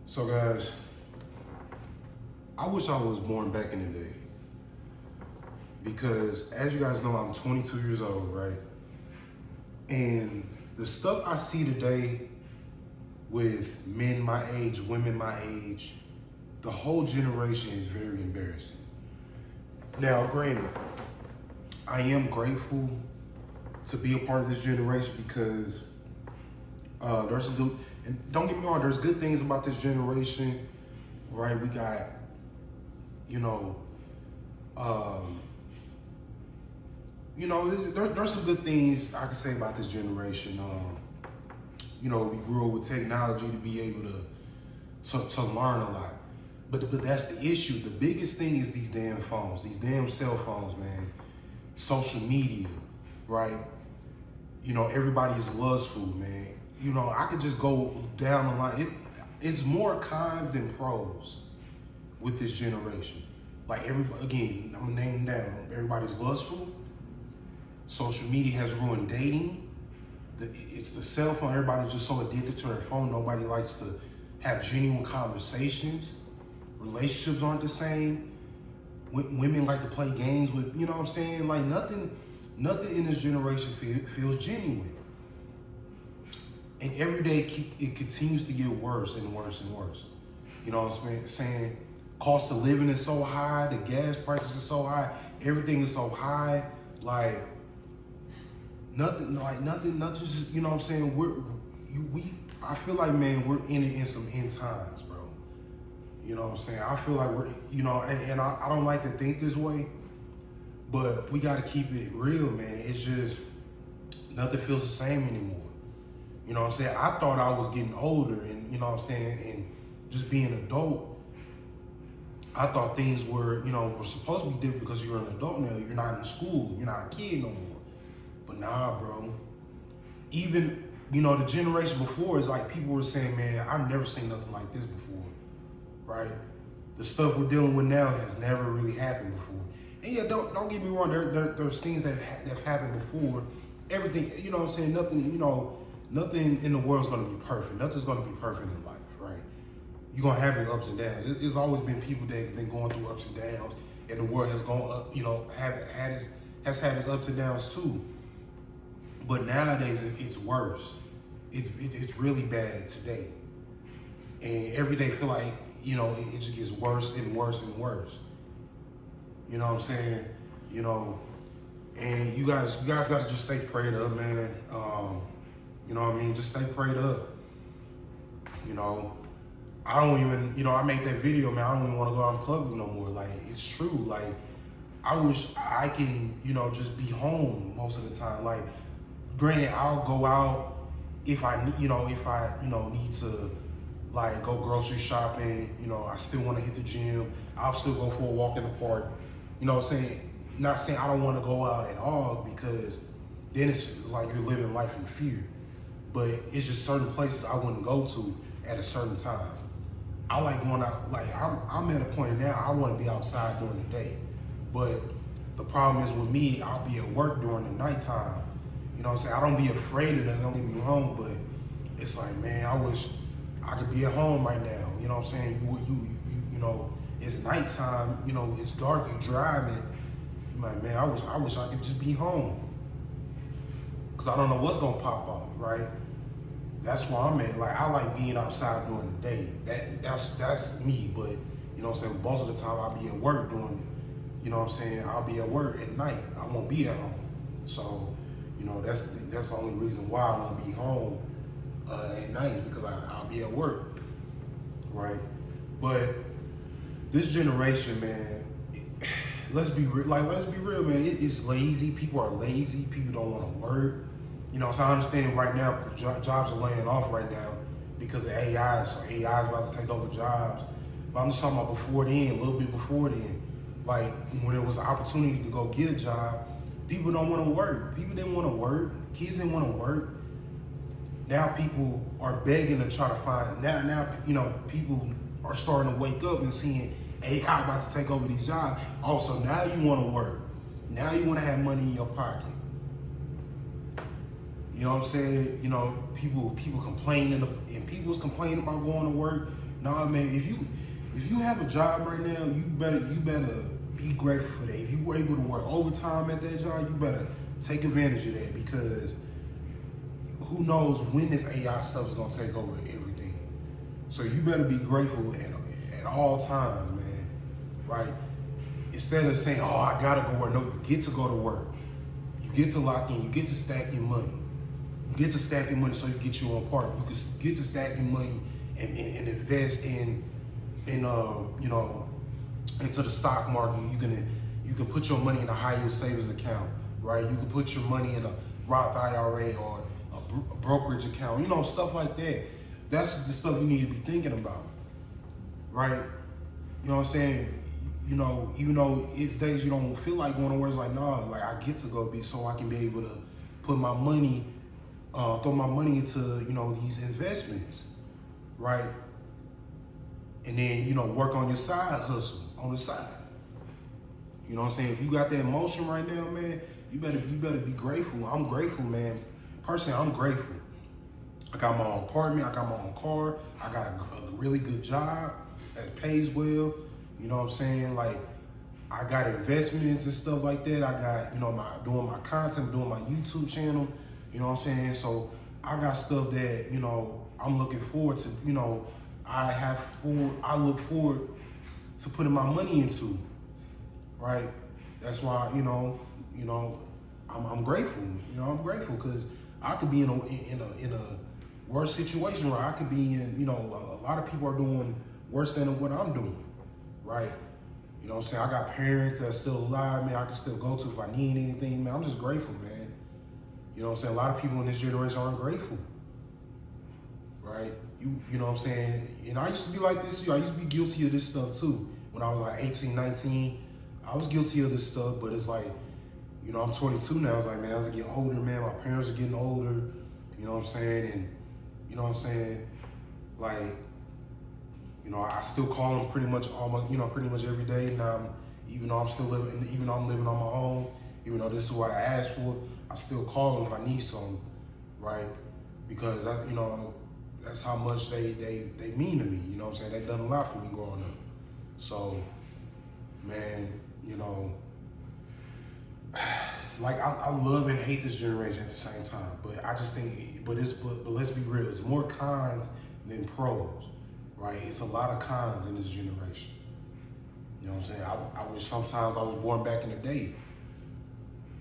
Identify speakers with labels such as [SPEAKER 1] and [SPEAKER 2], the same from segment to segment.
[SPEAKER 1] So guys, I wish I was born back in the day because as you guys know, I'm 22 years old, right? And the stuff I see today with men my age, women my age, the whole generation is very embarrassing. Now, granted, I am grateful to be a part of this generation because there's a good, and don't get me wrong, there's good things about this generation, right? We got, you know, there's some good things I can say about this generation. We grew up with technology to be able to learn a lot, but that's the issue. The biggest thing is these damn phones, these damn cell phones, man. Social media, right? Everybody's lustful, man. I could just go down the line. It's more cons than pros with this generation. Like everybody, again, I'm gonna name them down. Everybody's lustful. Social media has ruined dating. It's the cell phone. Everybody's just so addicted to their phone. Nobody likes to have genuine conversations. Relationships aren't the same. Women like to play games with, you know what I'm saying? Like nothing in this generation feels genuine. And every day it continues to get worse and worse and worse. You know what I'm saying? Cost of living is so high, the gas prices are so high, everything is so high. Like nothing, just, you know what I'm saying? I feel like, man, we're in some end times, bro. You know what I'm saying? I feel like we're, and I don't like to think this way, but we got to keep it real, man. It's just, nothing feels the same anymore. You know what I'm saying? I thought I was getting older and, you know what I'm saying, and just being an adult, I thought things were supposed to be different because you're an adult now. You're not in school. You're not a kid no more. But nah, bro. Even, the generation before is like people were saying, man, I've never seen nothing like this before, right? The stuff we're dealing with now has never really happened before. And yeah, don't get me wrong. There's things that have happened before. Everything, you know what I'm saying? Nothing in the world's gonna be perfect. Nothing's gonna be perfect in life, right? You're gonna have your ups and downs. There's always been people that have been going through ups and downs, and the world has gone up, has had its ups and downs too. But nowadays it's worse. It's really bad today, and every day feel like it just gets worse and worse and worse. You know what I'm saying? And you guys gotta just stay prayed up, man. You know what I mean? Just stay prayed up. I don't even, I made that video, man. I don't even want to go out in public no more. Like, it's true. Like, I wish I can, just be home most of the time. Like, granted, I'll go out if I need to, like, go grocery shopping. I still want to hit the gym. I'll still go for a walk in the park. You know what I'm saying? Not saying I don't want to go out at all because then it's like you're living life in fear. But it's just certain places I wouldn't go to at a certain time. I like going out, like I'm at a point now, I want to be outside during the day. But the problem is with me, I'll be at work during the nighttime. You know what I'm saying? I don't be afraid of that, don't get me wrong, but it's like, man, I wish I could be at home right now. You know what I'm saying? It's nighttime, it's dark, you driving. I'm like, man, I wish I could just be home. Cause I don't know what's gonna pop off, right? That's where I'm at. Like, I like being outside during the day. That's me, but you know what I'm saying? Most of the time I'll be at work during, I'll be at work at night. I won't be at home. So, that's the only reason why I won't be home at night is because I'll be at work, right? But this generation, man, let's be real, man. It's lazy. People are lazy. People don't want to work. So I understand right now jobs are laying off right now because of AI. So AI is about to take over jobs. But I'm just talking about before then, a little bit before then. Like when there was an opportunity to go get a job, people don't want to work. People didn't want to work. Kids didn't want to work. Now people are begging to try to find. Now people are starting to wake up and seeing AI about to take over these jobs. Also, now you want to work. Now you want to have money in your pocket. You know what I'm saying? People complaining, and people was complaining about going to work. Nah, man, if you have a job right now, you better be grateful for that. If you were able to work overtime at that job, you better take advantage of that, because who knows when this AI stuff is gonna take over everything. So you better be grateful at all times, man. Right? Instead of saying, "Oh, I gotta go work," no, you get to go to work. You get to lock in. You get to stack your money. You get to stack your money so you get your own apartment. You can get to stack your money and invest in you know, into the stock market. You can put your money in a high yield savings account, right? You can put your money in a Roth IRA or a brokerage account, you know, stuff like that. That's the stuff you need to be thinking about, right? You know what I'm saying? You know, even though it's days you don't feel like going to work, it's like, nah, like I get to go be so I can be able to put my money, throw my money into, you know, these investments, right? And then, you know, work on your side hustle on the side. You know what I'm saying? If you got that motion right now, man, you better be grateful. I'm grateful, man. Personally, I'm grateful. I got my own apartment, I got my own car, I got a really good job that pays well. You know what I'm saying? Like, I got investments and stuff like that. I got, you know, doing my content, doing my YouTube channel. You know what I'm saying? So I got stuff that, you know, I'm looking forward to, you know, I look forward to putting my money into, right? That's why, you know, I'm grateful. You know, I'm grateful because I could be in a worse situation, where I could be in, you know, a lot of people are doing worse than what I'm doing, right? You know what I'm saying? I got parents that's still alive, man, I can still go to if I need anything, man. I'm just grateful, man. You know what I'm saying? A lot of people in this generation aren't grateful, right? You know what I'm saying? And I used to be like this too. I used to be guilty of this stuff too. When I was like 18, 19, I was guilty of this stuff, but it's like, you know, I'm 22 now. It's like, man, as I get older, man, my parents are getting older, you know what I'm saying? And, you know what I'm saying? Like, you know, I still call them pretty much every day now. Even though I'm living on my own, even though this is what I asked for, I still call them if I need something, right? Because you know, that's how much they mean to me. You know what I'm saying? They done a lot for me growing up. So, man, you know, like I love and hate this generation at the same time. But I just think, but let's be real. It's more cons than pros, right? It's a lot of cons in this generation. You know what I'm saying? I wish sometimes I was born back in the day.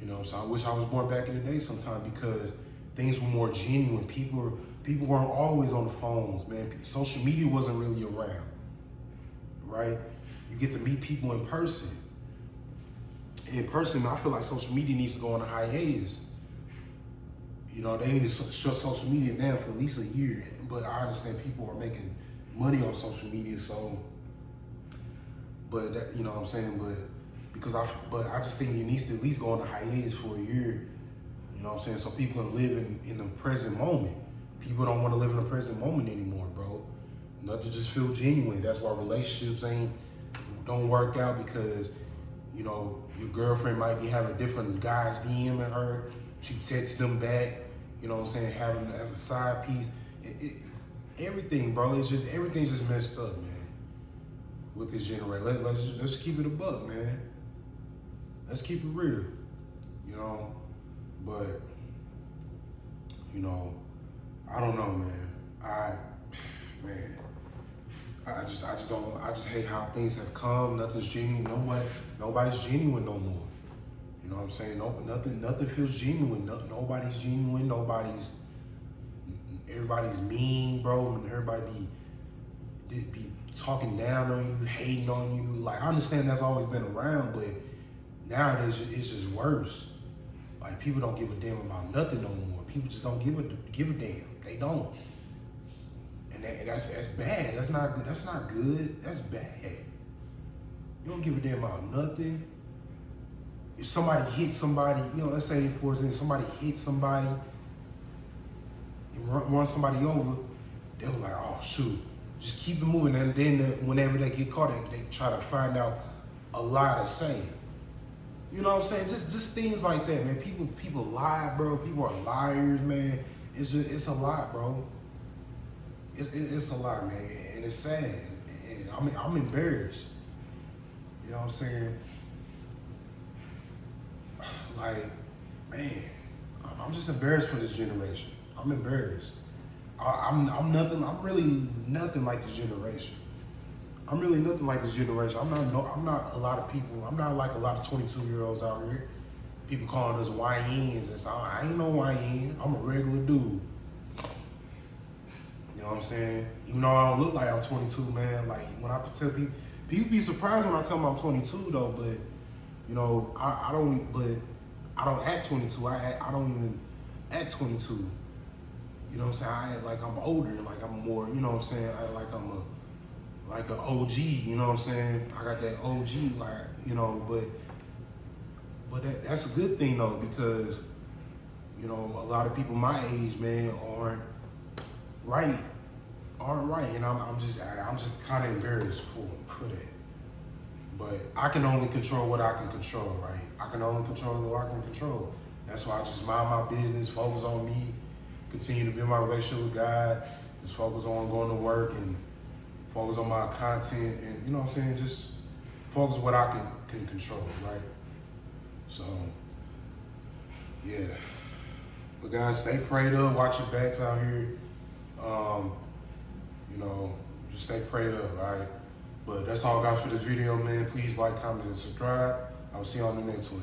[SPEAKER 1] You know what I'm saying? I wish I was born back in the day sometimes, because things were more genuine. People weren't always on the phones, man. Social media wasn't really around, right? You get to meet people in person. In person, I feel like social media needs to go on a hiatus. You know, they need to shut social media down for at least a year. But I understand people are making money on social media, so. But that, you know what I'm saying? But I just think it needs to at least go on a hiatus for a year. You know what I'm saying? So people can live in the present moment. People don't want to live in the present moment anymore, bro. Nothing just feel genuine. That's why relationships don't work out, because, you know, your girlfriend might be having different guys DMing her. She texts them back. You know what I'm saying? Having them as a side piece. Everything, bro. Everything's just messed up, man. With this generation, let's keep it a buck, man. Let's keep it real, you know. But, you know, I don't know, man. I just hate how things have come. Nothing's genuine. Nobody's genuine no more. You know what I'm saying? Nothing feels genuine. Nobody's genuine. Everybody's mean, bro. And everybody be talking down on you, hating on you. Like, I understand that's always been around, but nowadays it's just worse. Like, people don't give a damn about nothing no more. People just don't give a damn. They don't. And that's bad. That's not good. That's not good. That's bad. You don't give a damn about nothing. If somebody hits somebody, you know, let's say, for example, somebody hits somebody and run somebody over, they're like, oh, shoot. Just keep it moving, and then whenever they get caught, they try to find out a lie to say. You know what I'm saying? Just things like that, man. People lie, bro. People are liars, man. It's a lot, bro. it's a lot, man, and it's sad. And I'm embarrassed. You know what I'm saying? Like, man, I'm just embarrassed for this generation. I'm embarrassed. I'm nothing. I'm really nothing like this generation. I'm really nothing like this generation. I'm not a lot of people. I'm not like a lot of 22-year-olds out here. People calling us YNs and stuff. I ain't no YN. I'm a regular dude. You know what I'm saying? Even though I don't look like I'm 22, man. Like when I tell people be surprised when I tell them I'm 22 though. But you know, I don't. But I don't act 22. I don't even act 22. You know what I'm saying? I act like I'm older. Like I'm more. You know what I'm saying? I act like I'm like an OG. You know what I'm saying? I got that OG. Like you know, but that's a good thing though, because you know a lot of people my age, man, aren't right, and I'm just kind of embarrassed for that. But I can only control what I can control, right? I can only control what I can control. That's why I just mind my business, focus on me, continue to build my relationship with God, just focus on going to work and focus on my content, and you know what I'm saying, just focus what I can control, right? So, yeah. But guys, stay prayed up, watch your backs out here. You know, just stay prayed up, all right? But that's all guys for this video, man. Please like, comment, and subscribe. I'll see you on the next one.